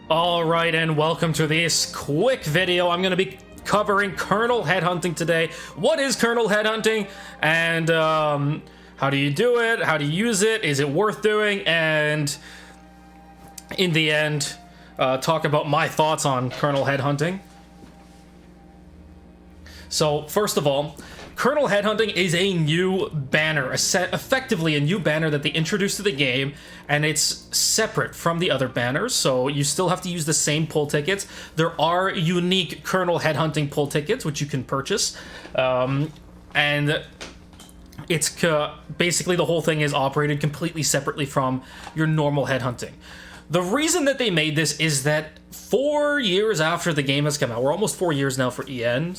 All right, and welcome to this quick video. I'm going to be covering kernel headhunting today. What is kernel headhunting, and how do you do it? How do you use it? Is it worth doing? And in the end, talk about my thoughts on kernel headhunting. So first of all, kernel headhunting is a new banner, effectively a new banner that they introduced to the game, and it's separate from the other banners, so you still have to use the same pull tickets. There are unique kernel headhunting pull tickets, which you can purchase, and it's basically the whole thing is operated completely separately from your normal headhunting. The reason that they made this is that 4 years after the game has come out, we're almost 4 years now for EN,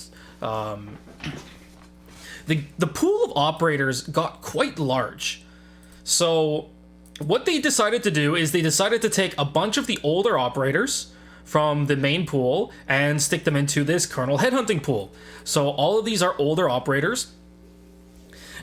the pool of operators got quite large. So what they decided to do is they decided to take a bunch of the older operators from the main pool and stick them into this kernel headhunting pool. So all of these are older operators.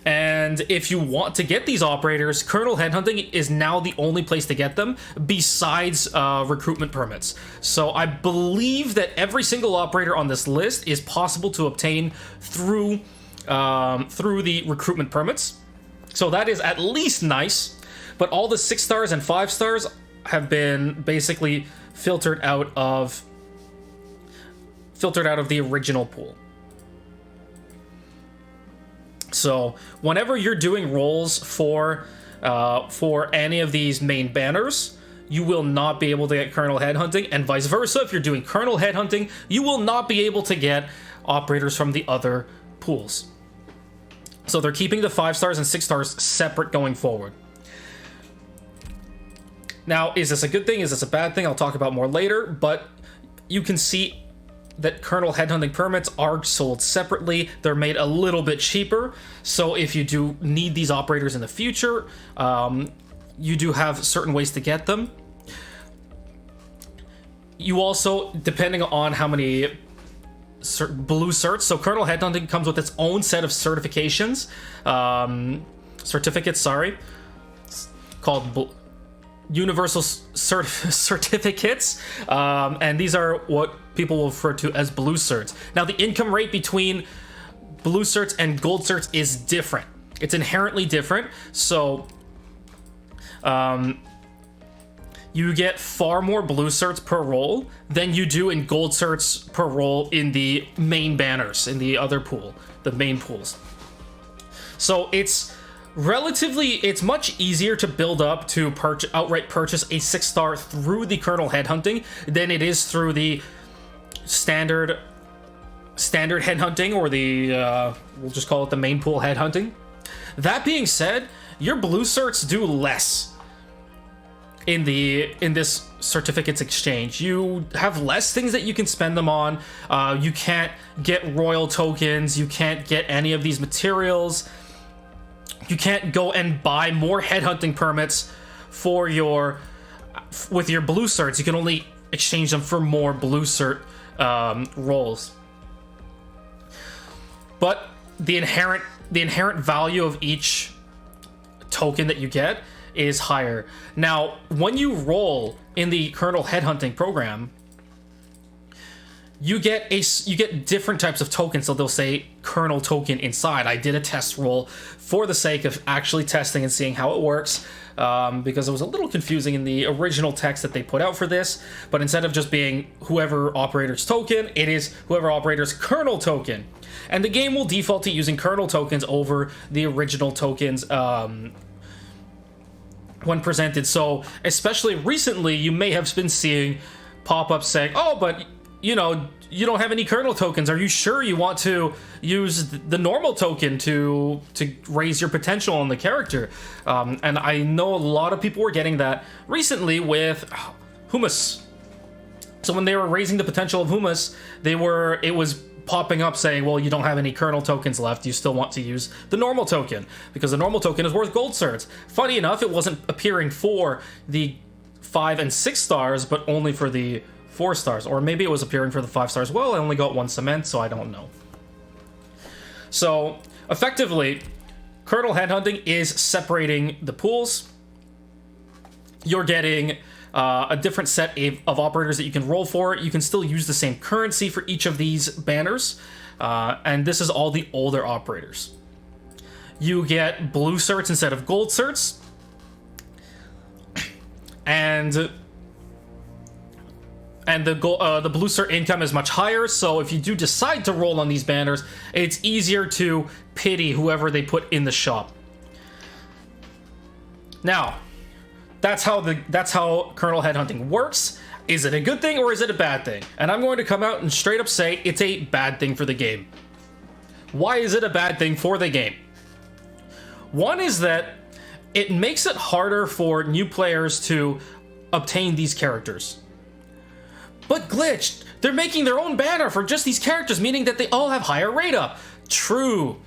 And if you want to get these operators, kernel headhunting is now the only place to get them besides recruitment permits. So I believe that every single operator on this list is possible to obtain through the recruitment permits. So that is at least nice. But all the 6 stars and 5 stars have been basically filtered out of the original pool. So whenever you're doing roles for any of these main banners, you will not be able to get kernel headhunting, and vice versa. If you're doing kernel headhunting, you will not be able to get operators from the other pools. So they're keeping the 5 stars and 6 stars separate going forward. Now, is this a good thing? Is this a bad thing? I'll talk about more later, but you can see that kernel headhunting permits are sold separately. They're made a little bit cheaper. So if you do need these operators in the future, you do have certain ways to get them. You also, depending on how many blue certs, so kernel headhunting comes with its own set of certifications, certificates, called universal certificates, and these are what people will refer to as blue certs. Now, the income rate between blue certs and gold certs is different. It's inherently different. So you get far more blue certs per role than you do in gold certs per role in the main banners, in the other pool, the main pools. So it's much easier to build up to outright purchase a 6-star through the kernel headhunting than it is through the standard headhunting, or the we'll just call it the main pool headhunting. That being said, your blue certs do less in this certificates exchange. You have less things that you can spend them on. You can't get royal tokens. You can't get any of these materials. You can't go and buy more headhunting permits with your blue certs. You can only exchange them for more blue cert roles. But the inherent value of each token that you get is higher. Now, when you roll in the kernel headhunting program, you get different types of tokens. So they'll say kernel token inside. I did a test roll for the sake of actually testing and seeing how it works, because it was a little confusing in the original text that they put out for this. But instead of just being whoever operator's token, it is whoever operator's kernel token. And the game will default to using kernel tokens over the original tokens when presented. So especially recently, you may have been seeing pop-ups saying, oh, but you don't have any kernel tokens. Are you sure you want to use the normal token to raise your potential on the character? And I know a lot of people were getting that recently with Humus. So when they were raising the potential of Humus, it was popping up saying, well, you don't have any kernel tokens left. You still want to use the normal token because the normal token is worth gold certs. Funny enough, it wasn't appearing for the 5 and 6 stars, but only for the 4 stars, or maybe it was appearing for the 5 stars. Well, I only got 1 cement, so I don't know. So effectively, kernel headhunting is separating the pools. You're getting a different set of operators that you can roll for. You can still use the same currency for each of these banners, and this is all the older operators. You get blue certs instead of gold certs, and the blue cert income is much higher, so if you do decide to roll on these banners, it's easier to pity whoever they put in the shop. Now, that's how Kernal Headhunting works. Is it a good thing or is it a bad thing? And I'm going to come out and straight up say it's a bad thing for the game. Why is it a bad thing for the game? One is that it makes it harder for new players to obtain these characters. But glitched, they're making their own banner for just these characters, meaning that they all have higher rate up. True.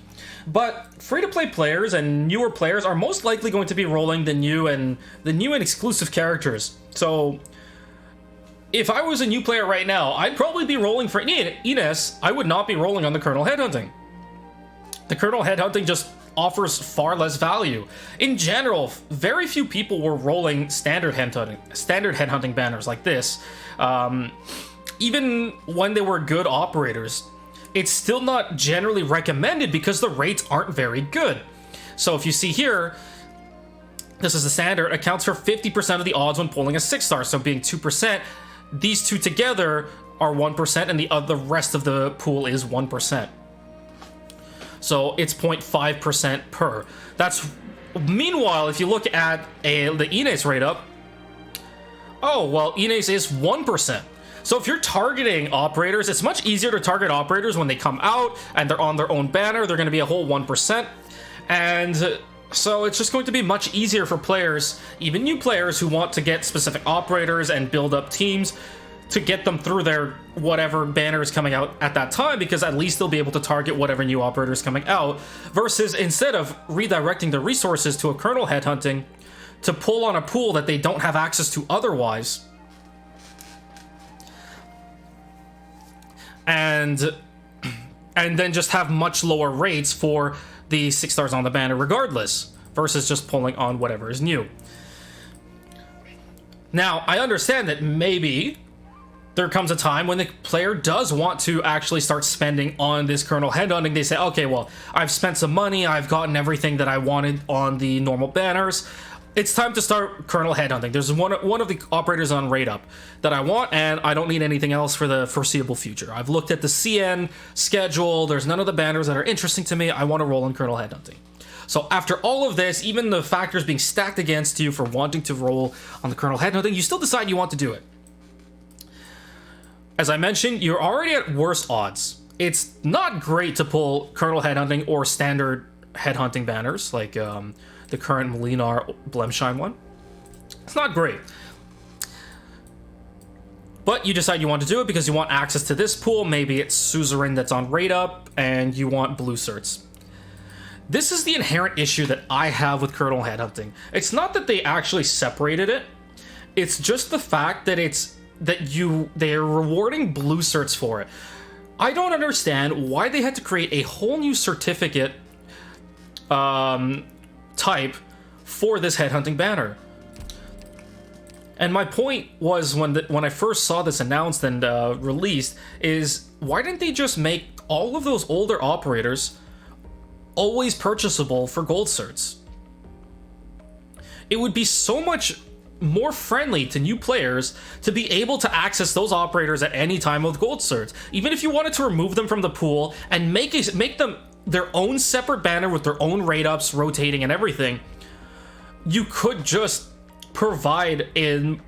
But free-to-play players and newer players are most likely going to be rolling the new and exclusive characters. So if I was a new player right now, I'd probably be rolling for Ines. I would not be rolling on the Kernal Headhunting. The Kernal Headhunting just offers far less value. In general, very few people were rolling standard headhunting banners like this. Even when they were good operators, it's still not generally recommended because the rates aren't very good. So if you see here, this is the standard, accounts for 50% of the odds when pulling a 6-star, so being 2%. These two together are 1%, and the rest of the pool is 1%. So it's 0.5% per. Meanwhile, if you look at the Ines rate up, oh, well, Ines is 1%. So if you're targeting operators, it's much easier to target operators when they come out and they're on their own banner. They're going to be a whole 1%. And so it's just going to be much easier for players, even new players who want to get specific operators and build up teams, to get them through their whatever banner is coming out at that time, because at least they'll be able to target whatever new operator is coming out, versus instead of redirecting the resources to a Kernal Headhunting to pull on a pool that they don't have access to otherwise. And then just have much lower rates for the 6 stars on the banner regardless, versus just pulling on whatever is new. Now, I understand that maybe there comes a time when the player does want to actually start spending on this Kernal Headhunting. They say, okay, well, I've spent some money, I've gotten everything that I wanted on the normal banners. It's time to start Kernal Headhunting. There's one of the operators on rate up that I want, and I don't need anything else for the foreseeable future. I've looked at the CN schedule. There's none of the banners that are interesting to me. I want to roll in Kernal Headhunting. So after all of this, even the factors being stacked against you for wanting to roll on the Kernal Headhunting, you still decide you want to do it. As I mentioned, you're already at worse odds. It's not great to pull Kernal Headhunting or standard headhunting banners, like the current Molinar Blemshine one. It's not great. But you decide you want to do it because you want access to this pool. Maybe it's Suzerain that's on rate up, and you want blue certs. This is the inherent issue that I have with Kernal Headhunting. It's not that they actually separated it. It's just the fact that they're rewarding blue certs for it. I don't understand why they had to create a whole new certificate type for this headhunting banner. And my point was, when I first saw this announced and released, is why didn't they just make all of those older operators always purchasable for gold certs? It would be so much more friendly to new players to be able to access those operators at any time with gold certs. Even if you wanted to remove them from the pool and make them their own separate banner with their own rate ups, rotating and everything, you could just provide in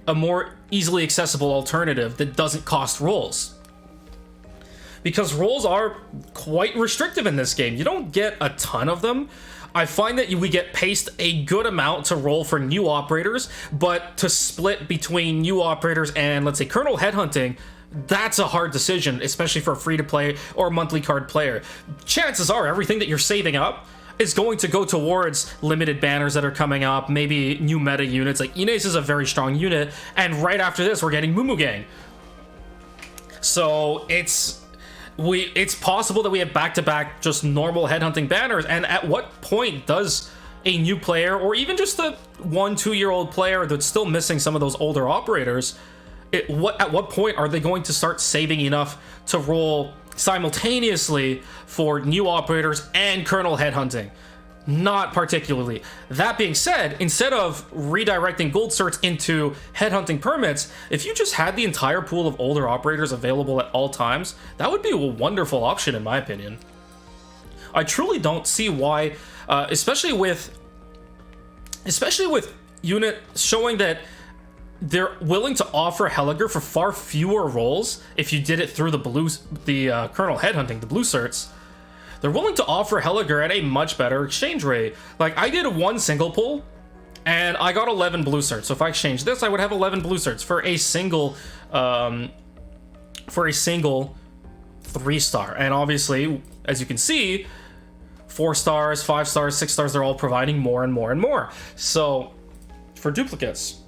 a more easily accessible alternative that doesn't cost rolls. Because rolls are quite restrictive in this game. You don't get a ton of them. I find that we get paced a good amount to roll for new operators, but to split between new operators and, let's say, Kernal Headhunting, that's a hard decision, especially for a free-to-play or monthly card player. Chances are everything that you're saving up is going to go towards limited banners that are coming up, maybe new meta units. Like, Ines is a very strong unit, and right after this, we're getting Mumu Gang. So it's possible that we have back-to-back just normal headhunting banners, and at what point does a new player, or even just a 1-2-year-old player that's still missing some of those older operators, at what point are they going to start saving enough to roll simultaneously for new operators and kernel headhunting? Not particularly. That being said, instead of redirecting gold certs into headhunting permits, if you just had the entire pool of older operators available at all times, that would be a wonderful option in my opinion. I truly don't see why, especially with unit showing that they're willing to offer Helliger for far fewer roles if you did it through the kernel headhunting, the blue certs. They're willing to offer Helliger at a much better exchange rate. Like, I did one single pull, and I got 11 blue certs. So if I exchange this, I would have 11 blue certs for a single 3-star. And obviously, as you can see, 4 stars, 5 stars, 6 stars, they're all providing more and more and more. So, for duplicates,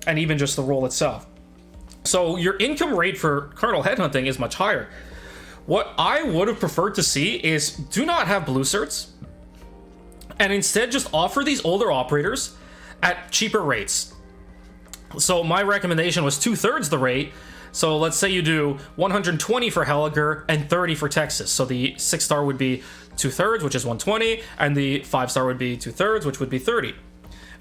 and even just the role itself. So your income rate for kernel headhunting is much higher. What I would have preferred to see is do not have blue certs, and instead just offer these older operators at cheaper rates. So my recommendation was 2/3 the rate. So let's say you do 120 for Helliger and 30 for Texas. So the 6-star would be 2/3, which is 120, and the 5-star would be 2/3, which would be 30.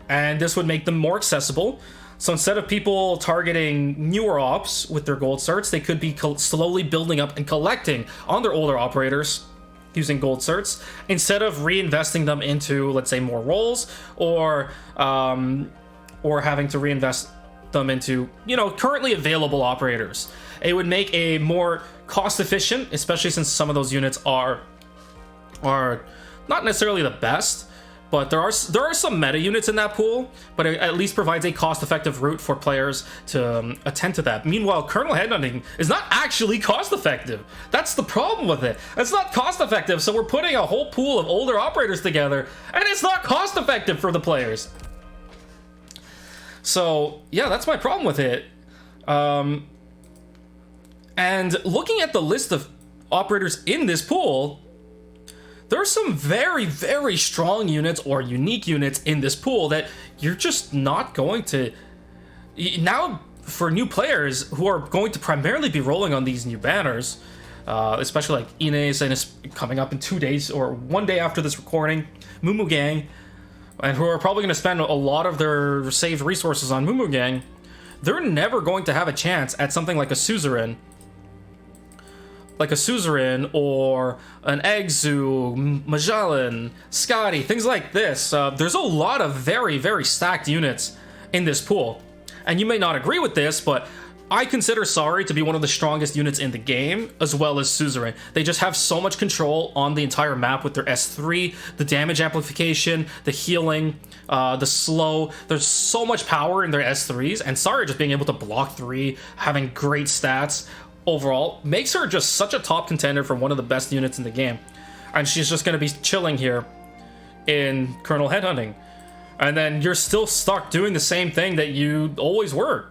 And this would make them more accessible. So instead of people targeting newer ops with their gold certs, they could be slowly building up and collecting on their older operators using gold certs, instead of reinvesting them into, let's say, more roles, or having to reinvest them into, you know, currently available operators. It would make a more cost efficient, especially since some of those units are not necessarily the best, but there are some meta units in that pool, but it at least provides a cost-effective route for players to attend to that. Meanwhile, kernel headhunting is not actually cost-effective. That's the problem with it. It's not cost-effective, so we're putting a whole pool of older operators together, and it's not cost-effective for the players. So, yeah, that's my problem with it. And looking at the list of operators in this pool, there are some very, very strong units or unique units in this pool that you're just not going to... Now, for new players who are going to primarily be rolling on these new banners, especially like Ines, and it's coming up in 2 days or 1 day after this recording, Mumu Gang, and who are probably going to spend a lot of their saved resources on Mumu Gang, they're never going to have a chance at something like a suzerain. Like a suzerain or an Exu, Magellan, Scotty, things like this. There's a lot of very, very stacked units in this pool. And you may not agree with this, but I consider Sari to be one of the strongest units in the game, as well as Suzerain. They just have so much control on the entire map with their S3, the damage amplification, the healing, the slow. There's so much power in their S3s, and Sari just being able to block 3, having great stats overall, makes her just such a top contender for one of the best units in the game. And she's just going to be chilling here in Kernal Headhunting. And then you're still stuck doing the same thing that you always were,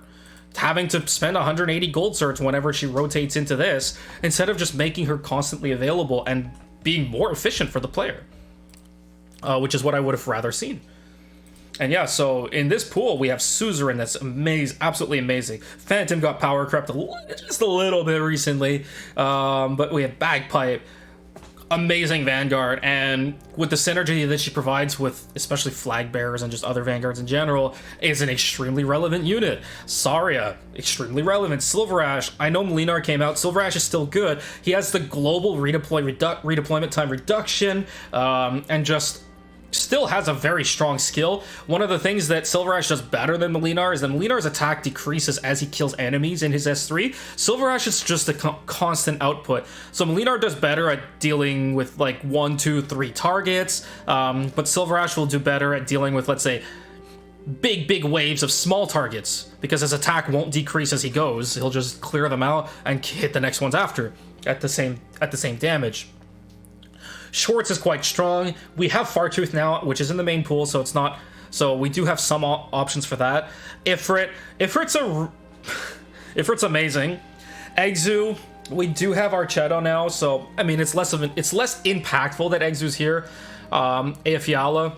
having to spend 180 gold certs whenever she rotates into this, instead of just making her constantly available and being more efficient for the player, which is what I would have rather seen. And yeah, so in this pool, we have Suzerain that's amazing, absolutely amazing. Phantom got power crept just a little bit recently, but we have Bagpipe, amazing Vanguard, and with the synergy that she provides with especially flag bearers and just other Vanguards in general, is an extremely relevant unit. Saria, extremely relevant. Silver Ash, I know Molinar came out, Silver Ash is still good. He has the global redeployment time reduction, and just still has a very strong skill. One of the things that Silver Ash does better than Molinar is that Molinar's attack decreases as he kills enemies in his S3. Silver Ash is just a constant output. So Molinar does better at dealing with like 1, 2, 3 targets, but Silver Ash will do better at dealing with, let's say, big waves of small targets, because his attack won't decrease as he goes. He'll just clear them out and hit the next ones after at the same damage. Schwartz is quite strong. We have Fartooth now, which is in the main pool, so it's not. So we do have some options for that. Ifrit's amazing. Exu, we do have Archetto now, so I mean it's less impactful that Exu's here. Aofiala,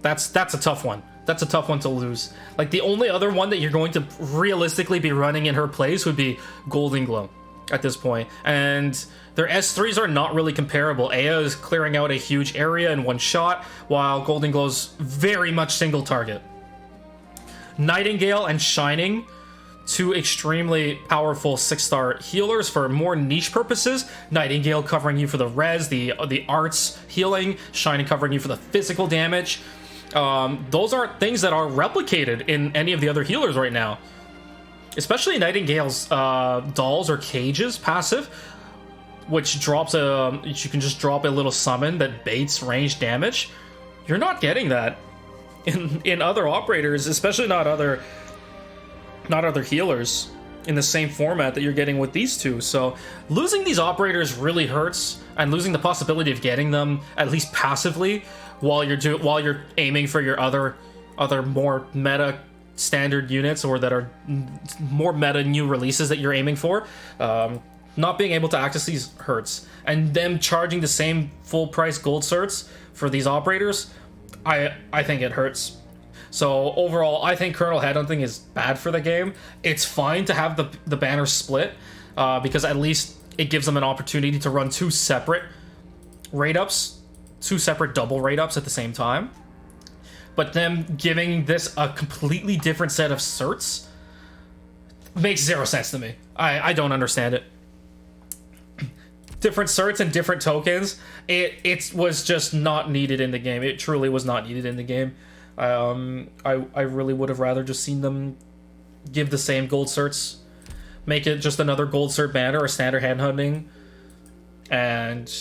That's a tough one. That's a tough one to lose. Like, the only other one that you're going to realistically be running in her place would be Golden Glow at this point. And their S3s are not really comparable. Aya is clearing out a huge area in one shot, while Golden Glow's very much single target. Nightingale and Shining, two extremely powerful 6-star healers for more niche purposes. Nightingale covering you for the res, the arts healing, Shining covering you for the physical damage. Those aren't things that are replicated in any of the other healers right now. Especially Nightingale's dolls or cages passive, which drops you can just drop a little summon that baits range damage. You're not getting that in other operators, especially not other healers in the same format that you're getting with these two. So losing these operators really hurts, and losing the possibility of getting them at least passively while you're aiming for your other more meta standard units, or that are more meta new releases that you're aiming for. Not being able to access these hurts, and them charging the same full price gold certs for these operators, I think it hurts. So overall, I think Kernal Headhunting is bad for the game. It's fine to have the banner split, because at least it gives them an opportunity to run two separate raid-ups, two separate double raid-ups at the same time. But them giving this a completely different set of certs makes zero sense to me. I don't understand it. Different certs and different tokens. It was just not needed in the game. It truly was not needed in the game. I really would have rather just seen them give the same gold certs, make it just another gold cert banner or standard headhunting, and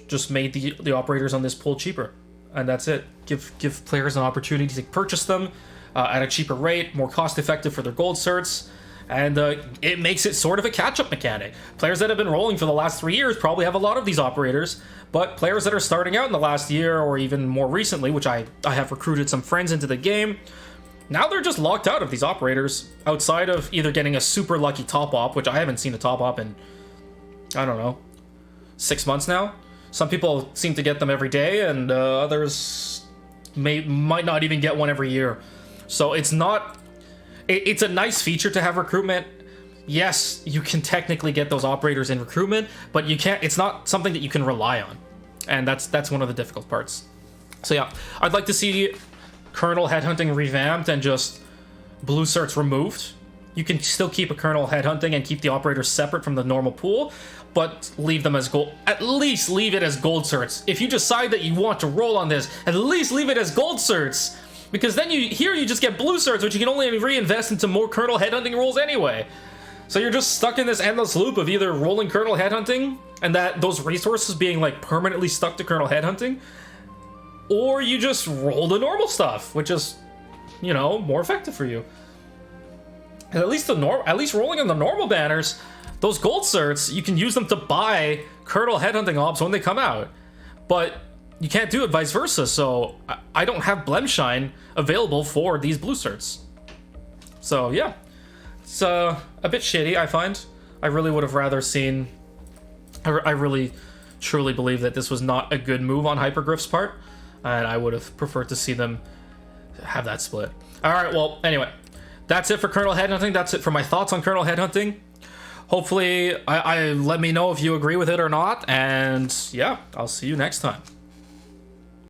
just made the operators on this pool cheaper, and that's it. Give players an opportunity to purchase them at a cheaper rate, more cost effective for their gold certs. And it makes it sort of a catch-up mechanic. Players that have been rolling for the last 3 years probably have a lot of these operators, but players that are starting out in the last year, or even more recently, which I have recruited some friends into the game, now they're just locked out of these operators, outside of either getting a super lucky top-op, which I haven't seen a top-op in, I don't know, 6 months now. Some people seem to get them every day, and others might not even get one every year. So it's not... It's a nice feature to have recruitment. Yes, you can technically get those operators in recruitment, but you can't. It's not something that you can rely on, and that's one of the difficult parts. So yeah, I'd like to see Kernal Headhunting revamped and just blue certs removed. You can still keep a Kernal Headhunting and keep the operators separate from the normal pool, but leave them as gold. At least leave it as gold certs. If you decide that you want to roll on this, at least leave it as gold certs. Because then you just get blue certs, which you can only reinvest into more Kernal Headhunting rolls anyway. So you're just stuck in this endless loop of either rolling Kernal Headhunting, and that those resources being like permanently stuck to Kernal Headhunting, or you just roll the normal stuff, which is, you know, more effective for you. And at least rolling on the normal banners, those gold certs, you can use them to buy Kernal Headhunting ops when they come out. But you can't do it vice versa, so I don't have Blemshine available for these blue certs. So yeah, it's a bit shitty, I find. I really would have rather seen... I really truly believe that this was not a good move on Hypergriff's part, and I would have preferred to see them have that split. Alright, well, anyway, that's it for Kernal Headhunting. That's it for my thoughts on Kernal Headhunting. Hopefully, I let me know if you agree with it or not, and yeah, I'll see you next time.